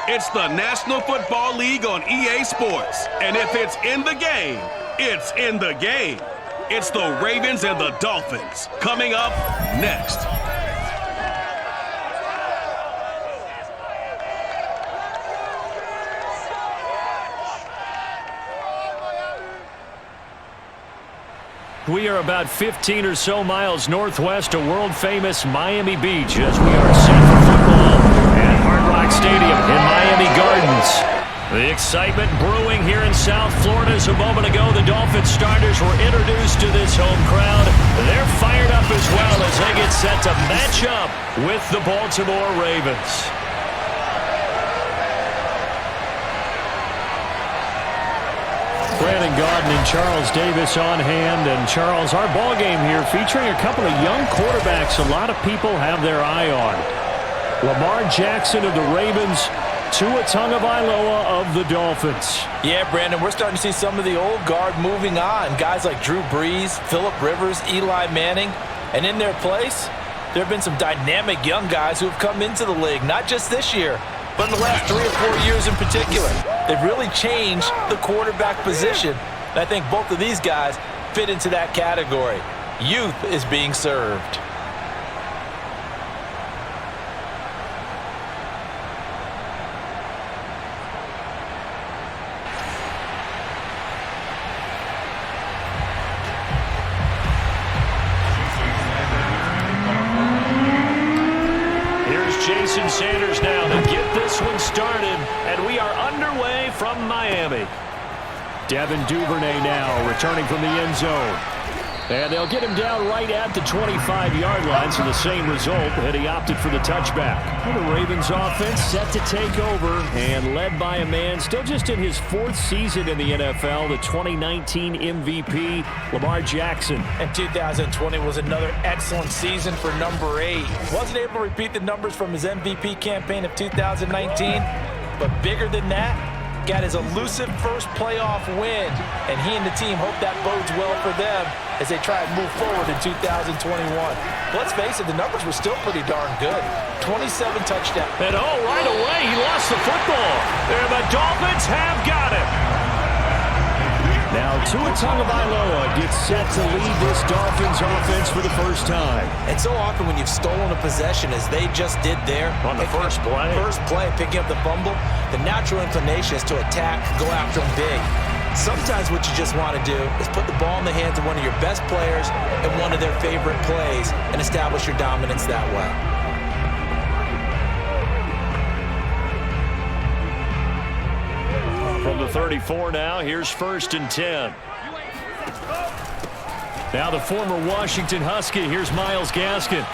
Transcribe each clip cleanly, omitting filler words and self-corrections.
It's the National Football League on EA Sports. And if it's in the game, it's in the game. It's the Ravens and the Dolphins. Coming up next. We are about 15 or so miles northwest of world-famous Miami Beach as we are set for football at Hard Rock Stadium in Miami Gardens. The excitement brewing here in South Florida as a moment ago. The Dolphins starters were introduced to this home crowd. They're fired up as well as they get set to match up with the Baltimore Ravens. Brandon Gaudin and Charles Davis on hand. And Charles, our ball game here featuring a couple of young quarterbacks a lot of people have their eye on. Lamar Jackson of the Ravens, Tua Tagovailoa of the Dolphins. Yeah, Brandon, we're starting to see some of the old guard moving on. Guys like Drew Brees, Phillip Rivers, Eli Manning. And in their place, there have been some dynamic young guys who have come into the league, not just this year, but in the last 3 or 4 years in particular. They've really changed the quarterback position. And I think both of these guys fit into that category. Youth is being served. Jason Sanders now to get this one started, and we are underway from Miami. Devin Duvernay now returning from the end zone. And they'll get him down right at the 25-yard line, so the same result, and he opted for the touchback. Well, the Ravens offense set to take over and led by a man still just in his 4th season in the NFL, the 2019 MVP, Lamar Jackson. And 2020 was another excellent season for number 8. Wasn't able to repeat the numbers from his MVP campaign of 2019, but bigger than that, got his elusive first playoff win, and he and the team hope that bodes well for them as they try and move forward in 2021. Let's face it, the numbers were still pretty darn good. 27 touchdowns. And right away, he lost the football. And the Dolphins have got it. Now, Tua Tagovailoa gets set to lead this Dolphins offense for the first time. And so often when you've stolen a possession, as they just did there, on the first play, picking up the fumble, the natural inclination is to attack, go after them big. Sometimes what you just want to do is put the ball in the hands of one of your best players in one of their favorite plays and establish your dominance that way. From the 34 now, here's 1st and 10. Now the former Washington Husky, here's Myles Gaskin.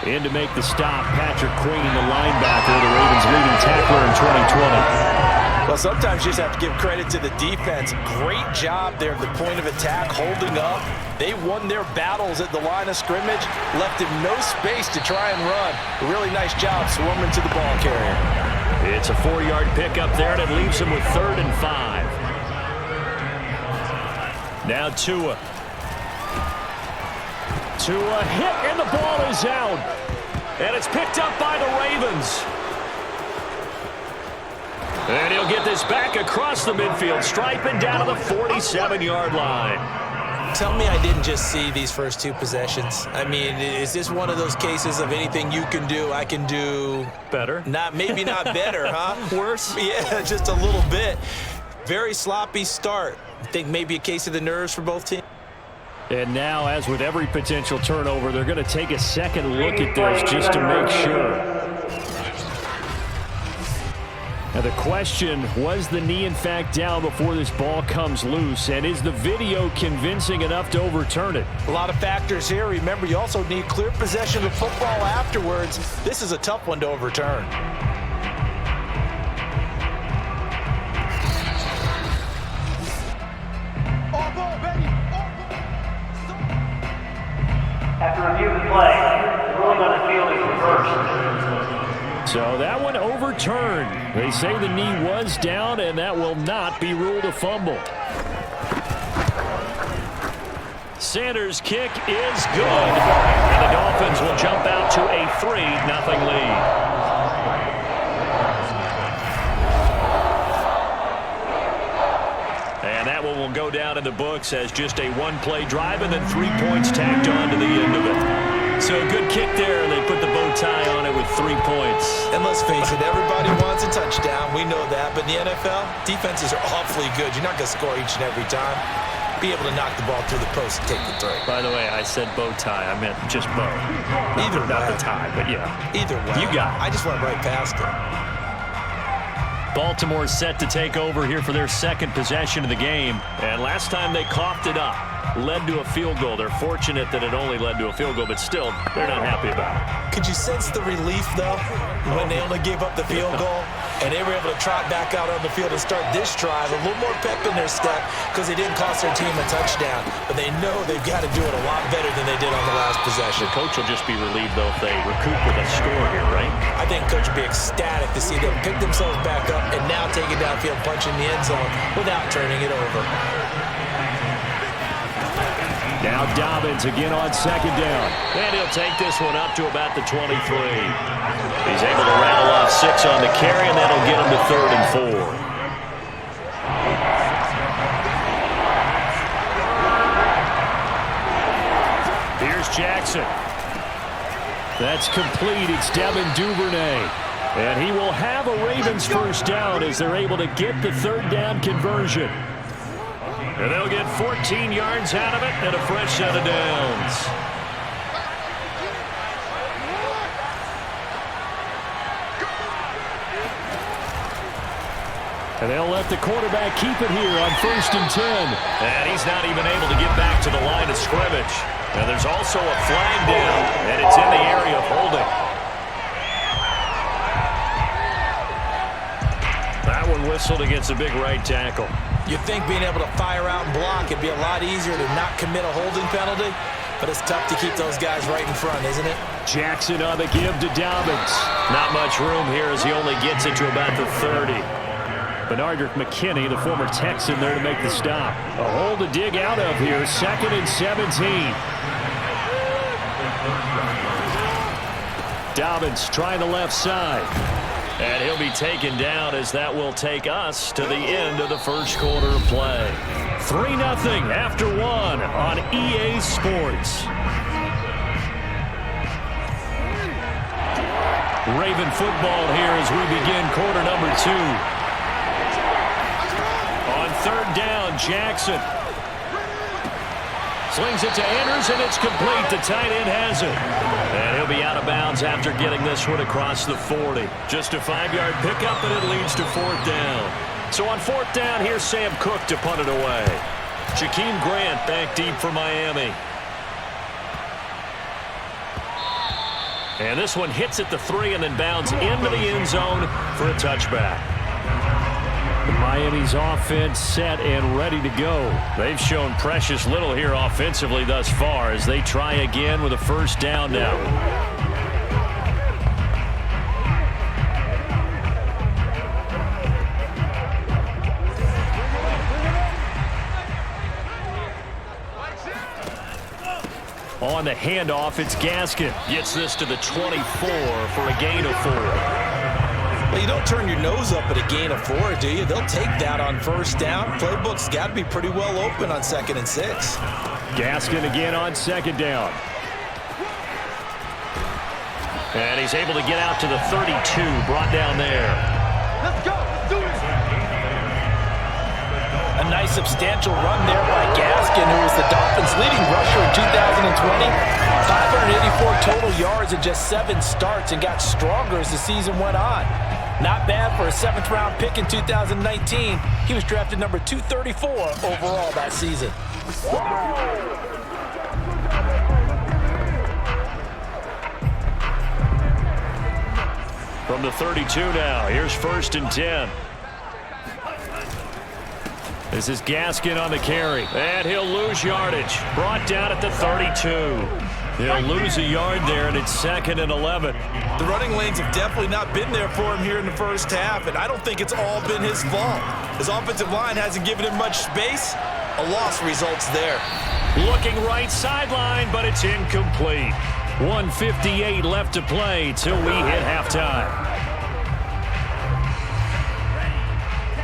In to make the stop, Patrick Queen, the linebacker, the Ravens' leading tackler in 2020. Well, sometimes you just have to give credit to the defense. Great job there at the point of attack, holding up. They won their battles at the line of scrimmage, left him no space to try and run. A really nice job swarming to the ball carrier. It's a 4-yard pickup there, and it leaves him with 3rd and 5. Now Tua. Tua hit, and the ball is out. And it's picked up by the Ravens. And he'll get this back across the midfield, striping down to the 47-yard line. Tell me I didn't just see these first 2 possessions. I mean, is this one of those cases of anything you can do, I can do better? Maybe not better, huh? Worse? Yeah, just a little bit. Very sloppy start. I think maybe a case of the nerves for both teams. And now, as with every potential turnover, they're going to take a second look at this just to make sure. Now the question, was the knee in fact down before this ball comes loose? And is the video convincing enough to overturn it? A lot of factors here. Remember, you also need clear possession of the football afterwards. This is a tough one to overturn. After review of the play, the ruling on the field is reversed. So that one overturned. They say the knee was down, and that will not be ruled a fumble. Sanders' kick is good, and the Dolphins will jump out to a 3-0 lead. will go down in the books as just a one-play drive and then 3 points tacked on to the end of it. So a good kick there, and they put the bow tie on it with 3 points. And let's face it, everybody wants a touchdown. We know that. But in the NFL, defenses are awfully good. You're not going to score each and every time. Be able to knock the ball through the post and take the throw. By the way, I said bow tie. I meant just bow. Either way. Not the tie, but yeah. Either way. You got it. I just went right past it. Baltimore set to take over here for their second possession of the game. And last time they coughed it up, led to a field goal. They're fortunate that it only led to a field goal, but still, they're not happy about it. Could you sense the relief, though, when they only gave up the field goal and they were able to trot back out on the field and start this drive, a little more pep in their step because they didn't cost their team a touchdown, but they know they've got to do it a lot better than they did on the last possession. The coach will just be relieved, though, if they recoup with a score here, right? I think coach will be ecstatic to see them pick themselves back up and now take it downfield, punch in the end zone without turning it over. Now Dobbins again on second down. And he'll take this one up to about the 23. He's able to rattle off 6 on the carry, and that'll get him to 3rd and 4. Here's Jackson. That's complete. It's Devin Duvernay. And he will have a Ravens first down as they're able to get the 3rd down conversion. And they'll get 14 yards out of it and a fresh set of downs. And they'll let the quarterback keep it here on 1st and 10. And he's not even able to get back to the line of scrimmage. Now there's also a flag down, and it's in the area of holding. That one whistled against a big right tackle. You'd think being able to fire out and block it'd be a lot easier to not commit a holding penalty, but it's tough to keep those guys right in front, isn't it? Jackson on the give to Dobbins. Not much room here as he only gets it to about the 30. Bernard McKinney, the former Texan, there to make the stop. A hole to dig out of here, 2nd and 17. Dobbins trying the left side. And he'll be taken down as that will take us to the end of the first quarter of play. 3-0 after 1 on EA Sports. Raven football here as we begin quarter number 2. On 3rd down, Jackson. Slings it to Anders, and it's complete. The tight end has it. And he'll be out of bounds after getting this one across the 40. Just a 5-yard pickup, and it leads to 4th down. So on 4th down, here's Sam Cook to punt it away. Jakeem Grant back deep for Miami. And this one hits at the 3 and then bounds into the end zone for a touchback. Miami's offense set and ready to go. They've shown precious little here offensively thus far as they try again with a 1st down now. On the handoff, it's Gaskin. Gets this to the 24 for a gain of 4. Well, you don't turn your nose up at a gain of 4, do you? They'll take that on 1st down. Playbook's got to be pretty well open on 2nd and 6. Gaskin again on 2nd down. And he's able to get out to the 32, brought down there. Let's go. Let's do it. A nice substantial run there by Gaskin, who was the Dolphins' leading rusher in 2020. 584 total yards in just 7 starts and got stronger as the season went on. Not bad for a 7th-round pick in 2019. He was drafted number 234 overall that season. From the 32 now, here's 1st and 10. This is Gaskin on the carry, and he'll lose yardage. Brought down at the 32. He'll lose a yard there, and it's 2nd and 11. The running lanes have definitely not been there for him here in the 1st half, and I don't think it's all been his fault. His offensive line hasn't given him much space. A loss results there. Looking right sideline, but it's incomplete. 1:58 left to play till we hit halftime.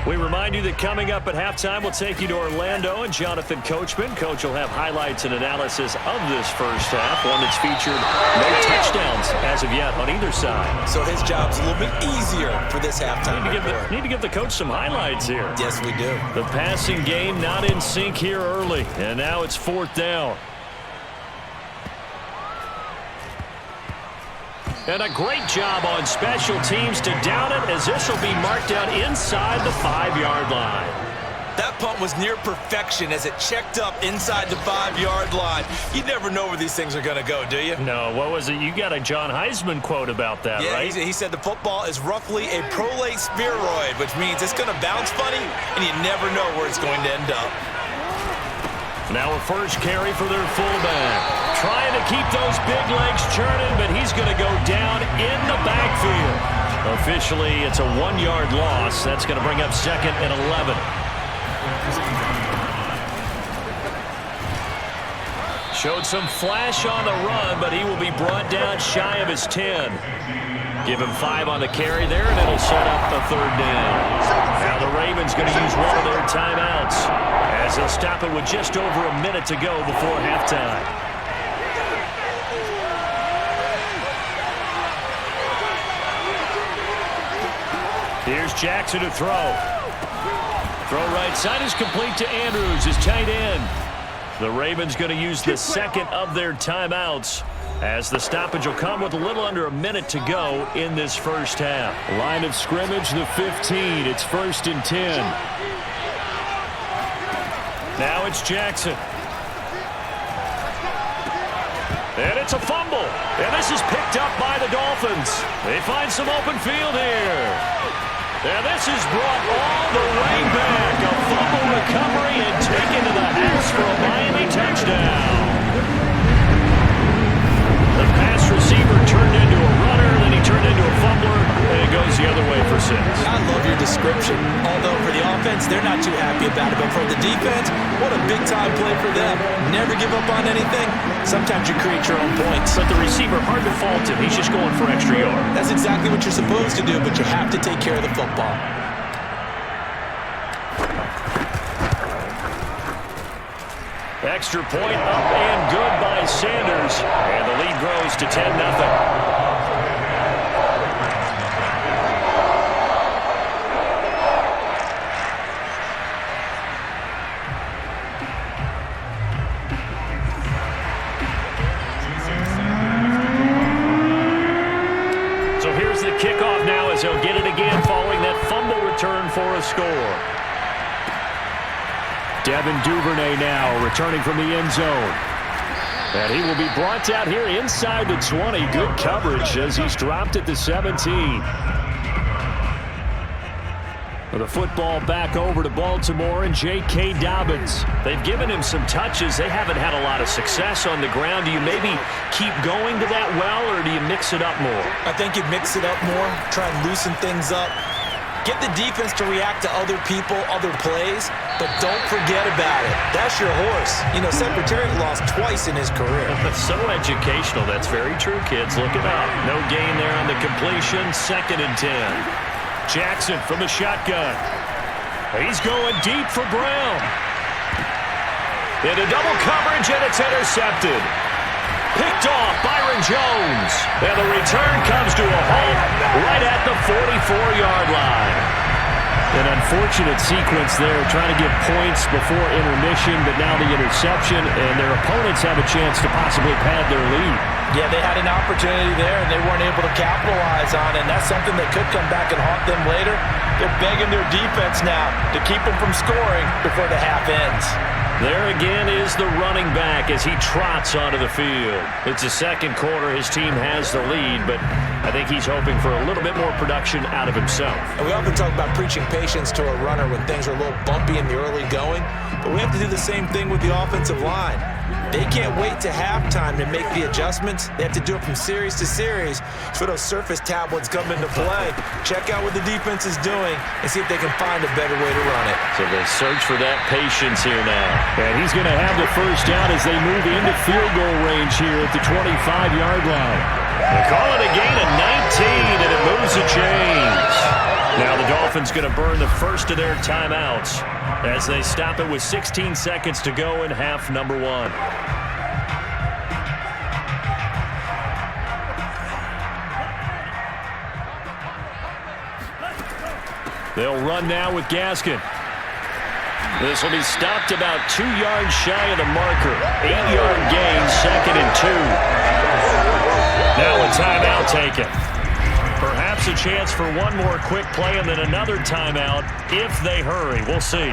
We remind you that coming up at halftime, we'll take you to Orlando and Jonathan Coachman. Coach will have highlights and analysis of this first half, one that's featured no touchdowns as of yet on either side. So his job's a little bit easier for this halftime. Need to give the coach some highlights here. Yes, we do. The passing game not in sync here early, and now it's 4th down. And a great job on special teams to down it, as this will be marked down inside the 5-yard line. That punt was near perfection as it checked up inside the 5-yard line. You never know where these things are going to go, do you? No, what was it? You got a John Heisman quote about that, right? Yeah, he said the football is roughly a prolate spheroid, which means it's going to bounce funny, and you never know where it's going to end up. Now a first carry for their fullback. Trying to keep those big legs churning, but he's going to go down in the backfield. Officially, it's a 1-yard loss. That's going to bring up 2nd and 11. Showed some flash on the run, but he will be brought down shy of his 10. Give him 5 on the carry there, and it'll set up the 3rd down. Now the Ravens going to use one of their timeouts, as they'll stop it with just over a minute to go before halftime. Here's Jackson to throw. Throw right side is complete to Andrews, his tight end. The Ravens going to use the 2nd of their timeouts, as the stoppage will come with a little under a minute to go in this first half. Line of scrimmage, the 15. It's 1st and 10. Now it's Jackson. And it's a fumble. And this is picked up by the Dolphins. They find some open field here. And this is brought all the way back. A fumble recovery and taken to the house for a Miami touchdown. The pass receiver turned into a runner, then he turned into a fumbler, and it goes the other way for 6. I love your description. Although for the offense, they're not too happy about it. But for the defense, what a big-time play for them. Never give up on anything. Sometimes you create your own points. But the receiver, hard to fault him. He's just going for extra yard. That's exactly what you're supposed to do, but you have to take care of the football. Extra point up and good by Sanders. And the lead grows to 10-0. So here's the kickoff now, as he'll get it again following that fumble return for a score. Devin Duvernay now returning from the end zone. And he will be brought out here inside the 20. Good coverage as he's dropped at the 17. The football back over to Baltimore and J.K. Dobbins. They've given him some touches. They haven't had a lot of success on the ground. Do you maybe keep going to that well, or do you mix it up more? I think you mix it up more, try and loosen things up. Get the defense to react to other people, other plays, but don't forget about it. That's your horse. You know, Secretariat lost twice in his career. So educational. That's very true, kids. Look it up. No gain there on the completion. 2nd and 10. Jackson from the shotgun. He's going deep for Brown. Into double coverage, and it's intercepted. Picked off Byron Jones. And the return comes to a halt right at the 44-yard line. An unfortunate sequence there, trying to get points before intermission, but now the interception, and their opponents have a chance to possibly pad their lead. Yeah, they had an opportunity there, and they weren't able to capitalize on it, and that's something that could come back and haunt them later. They're begging their defense now to keep them from scoring before the half ends. There again is the running back as he trots onto the field. It's the second quarter. His team has the lead, but I think he's hoping for a little bit more production out of himself. And we often talk about preaching patience to a runner when things are a little bumpy in the early going, but we have to do the same thing with the offensive line. They can't wait to halftime to make the adjustments. They have to do it from series to series for those surface tablets come into play. Check out what the defense is doing and see if they can find a better way to run it. So they search for that patience here now. And he's going to have the first down as they move into field goal range here at the 25-yard line. They call it a gain of 19, and it moves the chains. Now the Dolphins going to burn the first of their timeouts as they stop it with 16 seconds to go in half number 1. They'll run now with Gaskin. This will be stopped about 2 yards shy of the marker. 8-yard gain, 2nd and 2. Now a timeout taken. Perhaps a chance for one more quick play and then another timeout if they hurry. We'll see.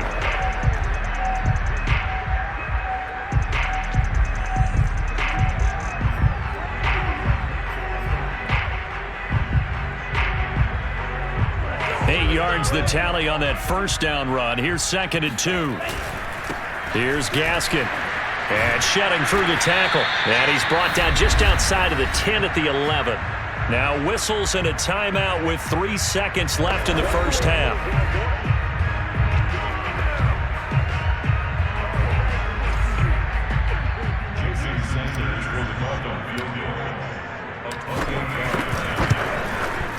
Yards the tally on that first down run. Here's 2nd and 2. Here's Gaskin. And shedding through the tackle. And he's brought down just outside of the 10 at the 11. Now whistles and a timeout with 3 seconds left in the first half.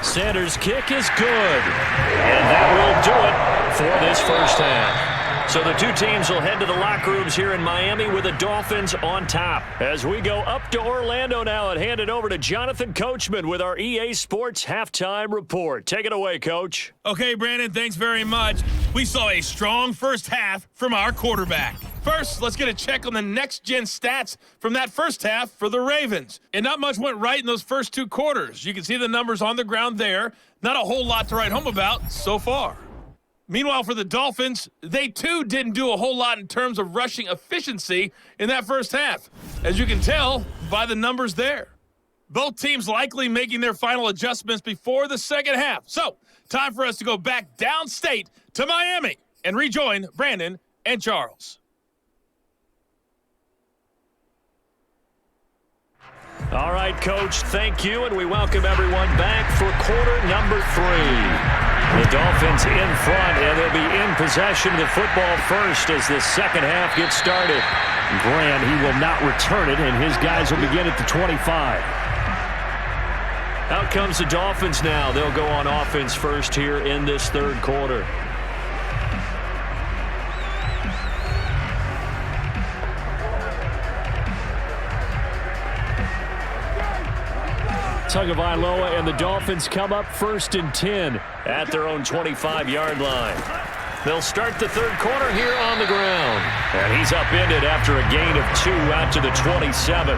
Sanders' kick is good. And that will do it for this first half. So the two teams will head to the locker rooms here in Miami with the Dolphins on top. As we go up to Orlando now and hand it over to Jonathan Coachman with our EA Sports Halftime Report. Take it away, Coach. Okay, Brandon, thanks very much. We saw a strong first half from our quarterback. First, let's get a check on the next-gen stats from that first half for the Ravens. And not much went right in those first 2 quarters. You can see the numbers on the ground there. Not a whole lot to write home about so far. Meanwhile, for the Dolphins, they too didn't do a whole lot in terms of rushing efficiency in that first half, as you can tell by the numbers there. Both teams likely making their final adjustments before the second half. So, time for us to go back downstate to Miami and rejoin Brandon and Charles. All right, Coach, thank you, and we welcome everyone back for quarter number 3. The Dolphins in front, and they'll be in possession of the football first as the second half gets started. Grant, he will not return it, and his guys will begin at the 25. Out comes the Dolphins now. They'll go on offense first here in this third quarter. Tagovailoa and the Dolphins come up 1st and 10 at their own 25-yard line. They'll start the third quarter here on the ground. And he's upended after a gain of 2 out to the 27.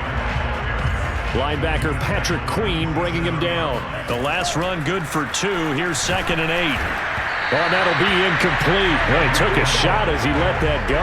Linebacker Patrick Queen bringing him down. The last run good for 2. Here's 2nd and 8. Well, that'll be incomplete. Well, he took a shot as he let that go.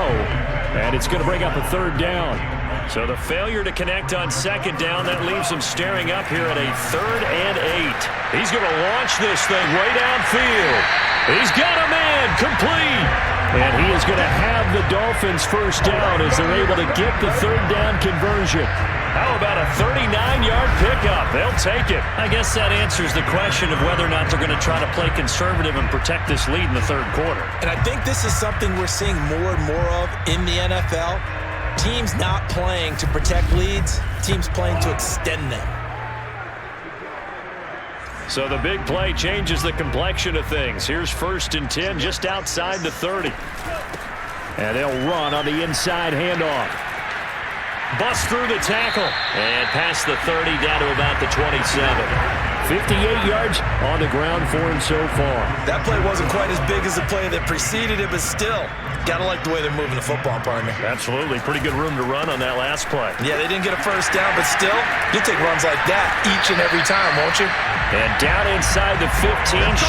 And it's going to bring up a 3rd down. So the failure to connect on 2nd down, that leaves him staring up here at a 3rd and 8. He's going to launch this thing way downfield. He's got a man, complete. And he is going to have the Dolphins first down as they're able to get the 3rd down conversion. How about a 39-yard pickup? They'll take it. I guess that answers the question of whether or not they're going to try to play conservative and protect this lead in the third quarter. And I think this is something we're seeing more and more of in the NFL. Teams not playing to protect leads, teams playing to extend them. So the big play changes the complexion of things. Here's 1st and 10 just outside the 30. And they'll run on the inside handoff. Bust through the tackle. And past the 30 down to about the 27. 58 yards on the ground for him so far. That play wasn't quite as big as the play that preceded it, but still, got to like the way they're moving the football, partner. Absolutely. Pretty good room to run on that last play. Yeah, they didn't get a first down, but still, you'll take runs like that each and every time, won't you? And down inside the 15,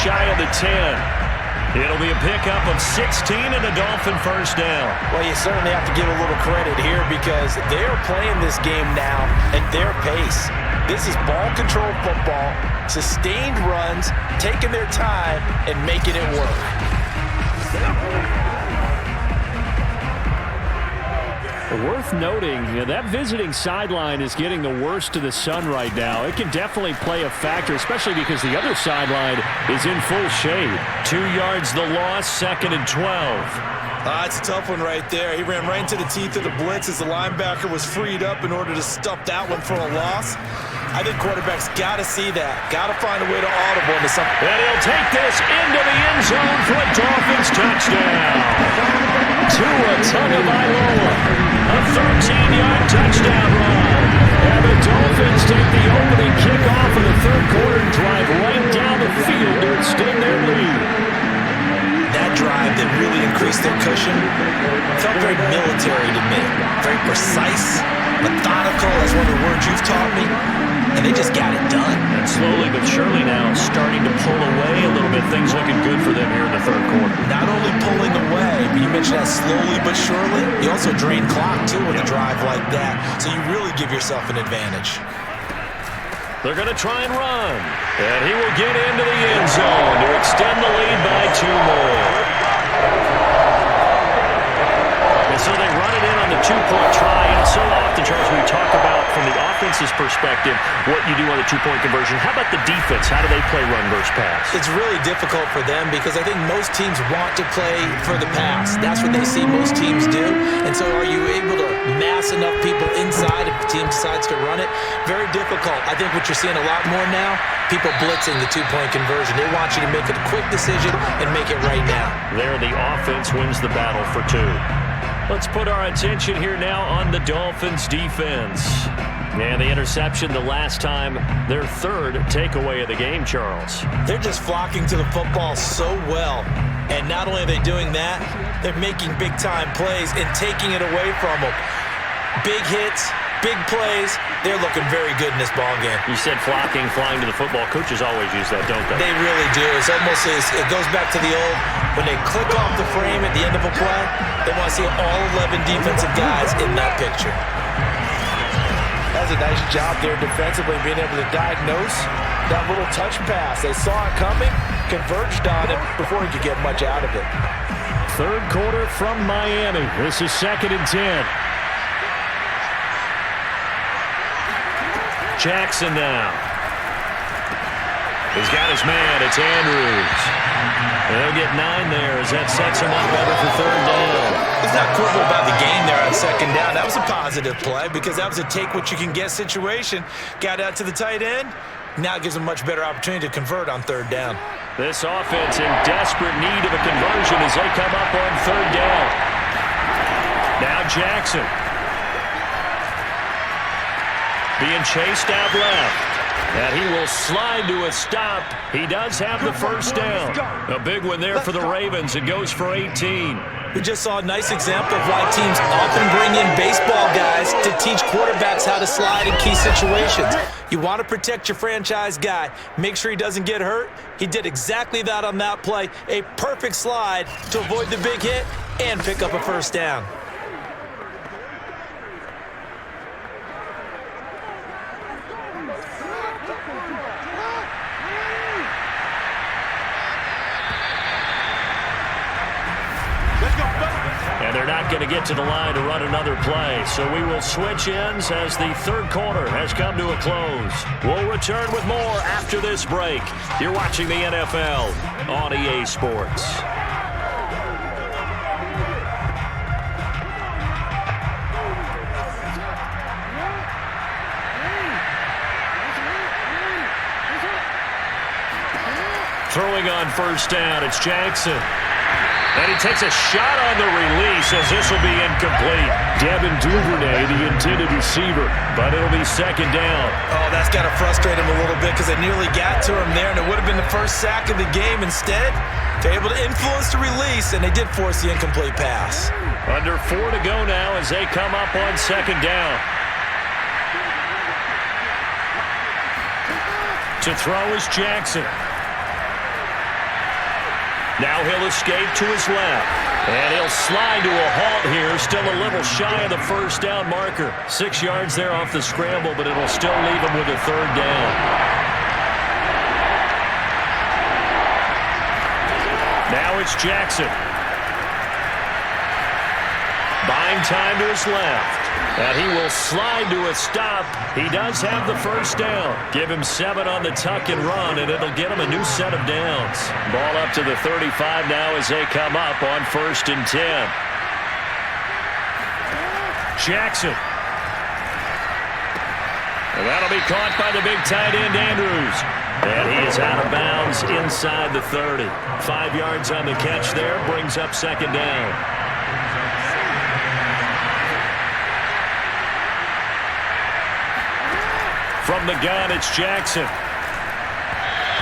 shy of the 10. It'll be a pickup of 16 and a Dolphin first down. Well, you certainly have to give a little credit here because they are playing this game now at their pace. This is ball control football, sustained runs, taking their time, and making it work. Worth noting, that visiting sideline is getting the worst of the sun right now. It can definitely play a factor, especially because the other sideline is in full shade. 2 yards the loss, 2nd and 12. It's a tough one right there. He ran right into the teeth of the blitz as the linebacker was freed up in order to stuff that one for a loss. I think quarterbacks got to see that. Got to find a way to audible into something. And he'll take this into the end zone for a Dolphins touchdown. Tua Tagovailoa, a 13-yard touchdown run. And the Dolphins take the opening kickoff of the third quarter and drive right down the field to extend their lead. That drive that really increased their cushion felt very military to me. Very precise, methodical, that's one of the words you've taught me. And they just got it done. And slowly but surely now starting to pull away a little bit. Things looking good for them here in the third quarter. Not only pulling away, but you mentioned that slowly but surely. You also drain clock, too, with a drive like that. So you really give yourself an advantage. They're going to try and run. And he will get into the end zone to extend the lead by 2 more. And so they run it in on the 2-point try. And so often, Charles, we talk about from the offense's perspective what you do on the 2-point conversion. How about the defense? How do they play run versus pass? It's really difficult for them because I think most teams want to play for the pass. That's what they see most teams do. And so are you able to mass enough people inside if the team decides to run it? Very difficult. I think what you're seeing a lot more now, people blitzing the 2-point conversion. They want you to make a quick decision and make it right now. There, the offense wins the battle for 2. Let's put our attention here now on the Dolphins defense. And the interception the last time, their third takeaway of the game, Charles. They're just flocking to the football so well. And not only are they doing that, they're making big-time plays and taking it away from them. Big hits, big plays. They're looking very good in this ball game. You said flocking, flying to the football. Coaches always use that, don't they? They really do. It's almost, it goes back to the old, when they click off the frame at the end of a play, they want to see all 11 defensive guys in that picture. That's a nice job there defensively, being able to diagnose that little touch pass. They saw it coming, converged on it before he could get much out of it. Third quarter from Miami. This is 2nd and 10. Jackson now. He's got his man. It's Andrews. They'll get 9 there as that sets him up better for 3rd down. It's not quibble about the game there on 2nd down. That was a positive play because that was a take-what-you-can-get situation. Got out to the tight end. Now it gives them much better opportunity to convert on 3rd down. This offense in desperate need of a conversion as they come up on 3rd down. Now Jackson. Being chased out left. And he will slide to a stop. He does have the 1st down. A big one there for the Ravens. It goes for 18. We just saw a nice example of why teams often bring in baseball guys to teach quarterbacks how to slide in key situations. You want to protect your franchise guy. Make sure he doesn't get hurt. He did exactly that on that play. A perfect slide to avoid the big hit and pick up a 1st down. And they're not going to get to the line to run another play. So we will switch ends as the third quarter has come to a close. We'll return with more after this break. You're watching the NFL on EA Sports. Throwing on 1st down, it's Jackson. And he takes a shot on the release as this will be incomplete. Devin Duvernay, the intended receiver, but it'll be 2nd down. Oh, that's got to frustrate him a little bit because they nearly got to him there, and it would have been the first sack of the game. Instead, they're able to influence the release, and they did force the incomplete pass. Under 4 to go now as they come up on 2nd down. To throw is Jackson. Now he'll escape to his left. And he'll slide to a halt here. Still a little shy of the 1st down marker. 6 yards there off the scramble, but it'll still leave him with a 3rd down. Now it's Jackson. Buying time to his left. And he will slide to a stop. He does have the first down. Give him 7 on the tuck and run, and it'll get him a new set of downs. Ball up to the 35 now as they come up on 1st and 10. Jackson. And that'll be caught by the big tight end, Andrews. And he is out of bounds inside the 30. 5 yards on the catch there, brings up 2nd down. From the gun, it's Jackson.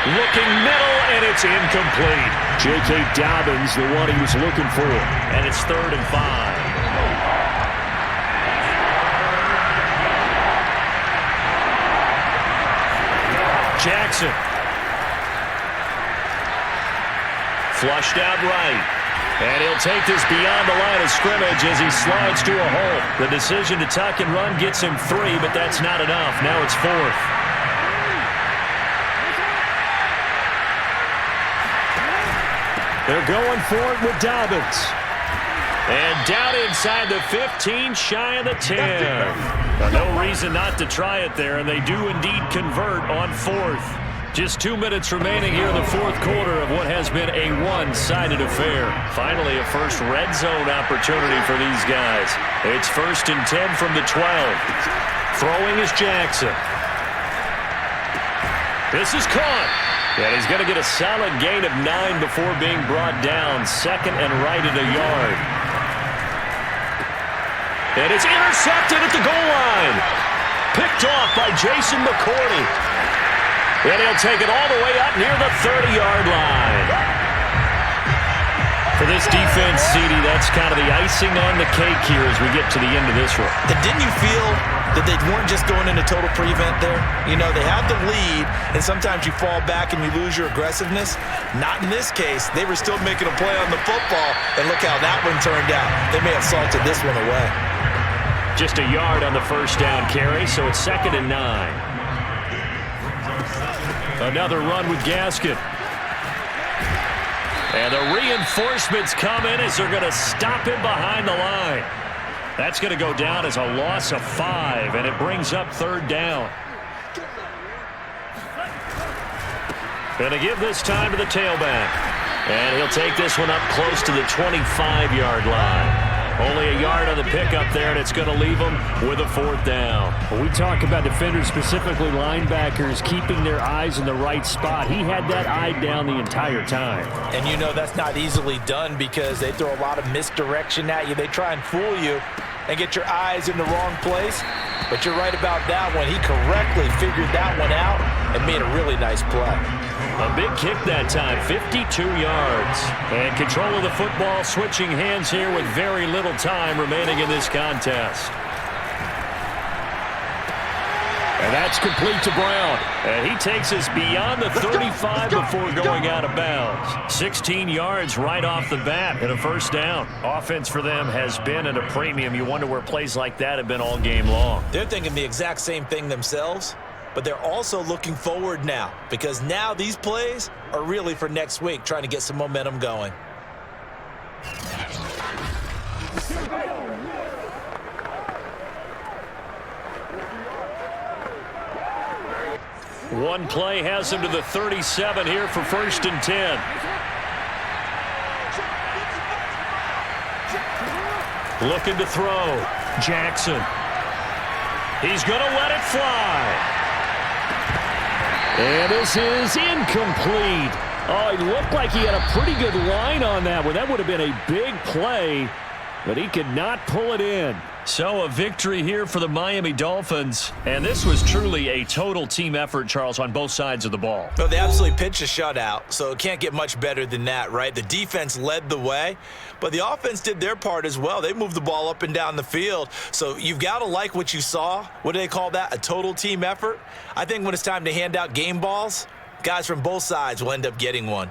Looking middle, and it's incomplete. J.K. Dobbins, the one he was looking for. And it's 3rd and 5. Jackson. Flushed out right. And he'll take this beyond the line of scrimmage as he slides to a hole. The decision to tuck and run gets him 3, but that's not enough. Now it's 4th. They're going for it with Dobbins. And down inside the 15, shy of the 10. No reason not to try it there, and they do indeed convert on 4th. Just 2 minutes remaining here in the 4th quarter of what has been a one-sided affair. Finally, a first red zone opportunity for these guys. It's 1st and 10 from the 12. Throwing is Jackson. This is caught. And he's going to get a solid gain of 9 before being brought down. 2nd and right at a yard. And it's intercepted at the goal line. Picked off by Jason McCourty. And he'll take it all the way up near the 30-yard line. For this defense, CD, that's kind of the icing on the cake here as we get to the end of this one. And didn't you feel that they weren't just going into total prevent there? You know, they have the lead, and sometimes you fall back and you lose your aggressiveness. Not in this case. They were still making a play on the football, and look how that one turned out. They may have salted this one away. Just a yard on the first down carry, so it's 2nd and 9. Another run with Gaskin. And the reinforcements come in as they're going to stop him behind the line. That's going to go down as a loss of 5, and it brings up 3rd down. Going to give this time to the tailback. And he'll take this one up close to the 25-yard line. Only a yard on the pickup there, and it's going to leave them with a 4th down. When we talk about defenders, specifically linebackers, keeping their eyes in the right spot, he had that eye down the entire time. And you know that's not easily done because they throw a lot of misdirection at you. They try and fool you and get your eyes in the wrong place. But you're right about that one. He correctly figured that one out and made a really nice play. A big kick that time, 52 yards. And control of the football switching hands here with very little time remaining in this contest. And that's complete to Brown. And he takes us beyond the 35 before going out of bounds. 16 yards right off the bat and a 1st down. Offense for them has been at a premium. You wonder where plays like that have been all game long. They're thinking the exact same thing themselves, but they're also looking forward now because now these plays are really for next week, trying to get some momentum going. One play has him to the 37 here for 1st and 10. Looking to throw. Jackson. He's going to let it fly. And this is incomplete. Oh, it looked like he had a pretty good line on that one. That would have been a big play, but he could not pull it in. So a victory here for the Miami Dolphins. And this was truly a total team effort, Charles, on both sides of the ball. Well, they absolutely pitched a shutout, so it can't get much better than that, right? The defense led the way, but the offense did their part as well. They moved the ball up and down the field. So you've got to like what you saw. What do they call that? A total team effort? I think when it's time to hand out game balls, guys from both sides will end up getting one.